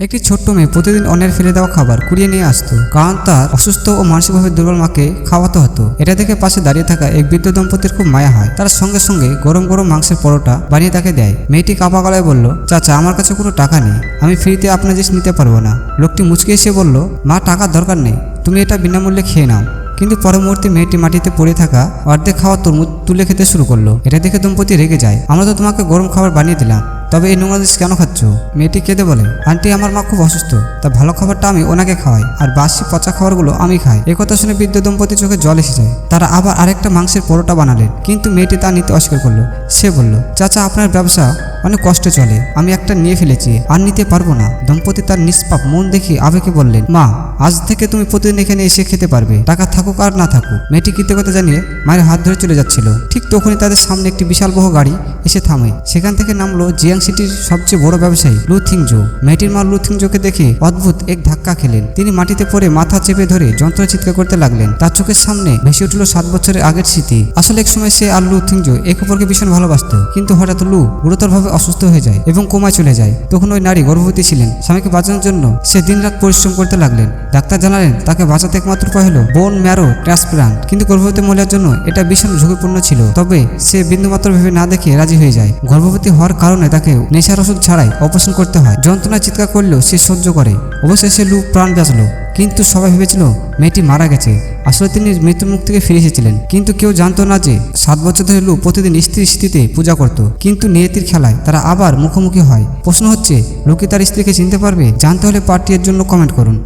একটি ছোট্ট মেয়ে প্রতিদিন অন্যের ফেলে দেওয়া খাবার কুড়িয়ে নিয়ে আসতো, কারণ তার অসুস্থ ও মানসিকভাবে দুর্বল মাকে খাওয়াতে হতো। এটা দেখে পাশে দাঁড়িয়ে থাকা এক বৃদ্ধ দম্পতির খুব মায়া হয়। তারা সঙ্গে সঙ্গে গরম গরম মাংসের পরোটা বানিয়ে তাকে দেয়। মেয়েটি কাঁপা গলায় বলল, চাচা, আমার কাছে কোনো টাকা নেই, আমি ফ্রিতে আপনার জিনিস নিতে পারবো না। লোকটি মুচকে এসে বলল, মা, টাকার দরকার নেই, তুমি এটা বিনামূল্যে খেয়ে নাও। কিন্তু পরের মুহূর্তে মেয়েটি মাটিতে পড়ে থাকা অর্ধেক খাওয়া তরমুজ তুলে খেতে শুরু করলো। এটা দেখে দম্পতি রেগে যায়, আমরা তো তোমাকে গরম খাবার বানিয়ে দিলাম, তবে এই নোংরা জিনিস কেন খাচ্ছ? মেয়েটি কেঁদে বলে, আন্টি, আমার মা খুব অসুস্থ, তা ভালো খাবারটা আমি ওনাকে খাওয়াই, আর বাসি পচা খাবারগুলো আমি খাই। এই কথা শুনে বৃদ্ধ দম্পতি চোখে জল এসে যায়। তারা আবার আরেকটা মাংসের পরোটা বানালেন, কিন্তু মেয়েটি তা নিতে অস্বীকার করলো। সে বলল, চাচা, আপনার ব্যবসা অনেক কষ্টে চলে, আমি একটা নিয়ে ফেলেছি, আর নিতে পারবো না। দম্পতি তার নিষ্পাপ মন দেখে আবেগে বললেন, মা, আজ থেকে তুমি প্রতিদিন এখানে এসে খেতে পারবে, টাকা থাকুক আর না থাকুক। মেয়েটি কৃতজ্ঞতা জানিয়ে মায়ের হাত ধরে চলে যাচ্ছিল। ঠিক তখনই তাদের সামনে একটি বিশাল বড় গাড়ি এসে থামে। সেখান থেকে নামলো জিয়াং সিটির সবচেয়ে বড় ব্যবসায়ী লু থিংজো। মেয়েটির মা লু থিংজোকে দেখে অদ্ভুত এক ধাক্কা খেলেন। তিনি মাটিতে পড়ে মাথা চেপে ধরে যন্ত্রণা চিৎকার করতে লাগলেন। তার চোখের সামনে ভেসে উঠল 7 বছরের আগের স্মৃতি। আসলে এক সময় সে আর লু থিংজো এক অপরকে ভীষণ ভালোবাসত, কিন্তু হঠাৎ লু গুরুতরভাবে অসুস্থ হয়ে যায় এবং কোমায় চলে যায়। তখন ওই নারী গর্ভবতী ছিলেন। স্বামীকে বাঁচানোর জন্য সে দিনরাত পরিশ্রম করতে লাগলেন। ডাক্তার জানালেন তাকে বাঁচাতে একমাত্র উপায় হলো বোন ম্যারো ট্রান্সপ্লান্ট, কিন্তু গর্ভবতী মহিলার জন্য এটা ভীষণ ঝুঁকিপূর্ণ ছিল। তবে সে বিন্দুমাত্র ভেবে না দেখে রাজি হয়ে যায়। গর্ভবতী হওয়ার কারণে তাকে নেশার ওষুধ ছাড়াই অপারেশন করতে হয়। যন্ত্রণা চিৎকার করলেও সে সহ্য করে। অবশেষে লু প্রাণ বাঁচল, কিন্তু সবাই ভেবেছিল মেয়েটি মারা গেছে। আসলে তিনি মৃত্যুর মুখ থেকে ফিরে এসেছিলেন। কিন্তু কেউ জানতো না যে 7 বছর ধরে লু প্রতিদিন স্ত্রীর স্মৃতিতে পূজা করত। কিন্তু নিয়তির খেলায় তারা আবার মুখোমুখি হয়। প্রশ্ন হচ্ছে, লু কি তার স্ত্রীকে চিনতে পারবে? জানতে হলে পার্টি এর জন্য কমেন্ট করুন।